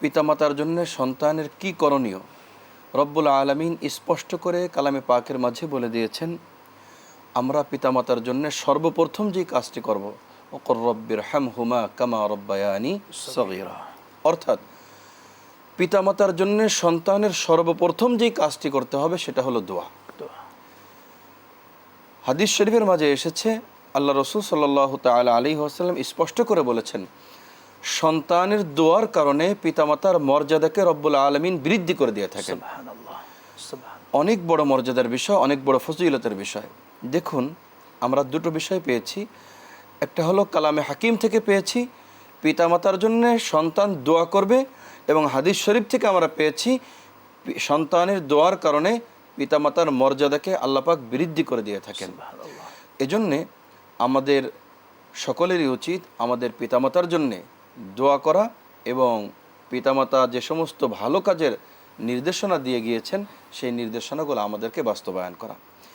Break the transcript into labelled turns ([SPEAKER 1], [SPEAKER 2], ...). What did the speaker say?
[SPEAKER 1] পিতামাতার জন্য সন্তানের কি করণীয় রব্বুল আলামিন স্পষ্ট করে কালামে পাকের মাঝে বলে দিয়েছেন। আমরা পিতামাতার জন্য সর্বপ্রথম যেই কাজটি করব, ওকর রব্বির হামহুমা কামা রব্বায়ানি সগীরা, অর্থাৎ পিতামাতার জন্য সন্তানের সর্বপ্রথম যেই কাজটি করতে হবে সেটা হলো দোয়া। হাদিস শরীফের মাঝে এসেছে, আল্লাহ রসুল সাল্লাল্লাহু তাআলা আলাইহি ওয়াসাল্লাম স্পষ্ট করে বলেছেন, সন্তানের দোয়ার কারণে পিতামাতার মর্যাদাকে রব্বুল আলামিন বৃদ্ধি করে দিয়ে থাকেন। অনেক বড় মর্যাদার বিষয়, অনেক বড় ফজিলতের বিষয়। দেখুন, আমরা দুটো বিষয় পেয়েছি। একটা হলো কালামে হাকিম থেকে পেয়েছি, পিতামাতার জন্য সন্তান দোয়া করবে, এবং হাদিস শরীফ থেকে আমরা পেয়েছি সন্তানের দোয়ার কারণে পিতামাতার মর্যাদাকে আল্লাহ পাক বৃদ্ধি করে দিয়ে থাকেন। এজন্যে আমাদের সকলেরই উচিত আমাদের পিতামাতার জন্যে দোয়া করা এবং পিতামাতা যে সমস্ত ভালো কাজের নির্দেশনা দিয়ে গিয়েছেন সেই নির্দেশনাগুলো আমাদেরকে বাস্তবায়ন করা।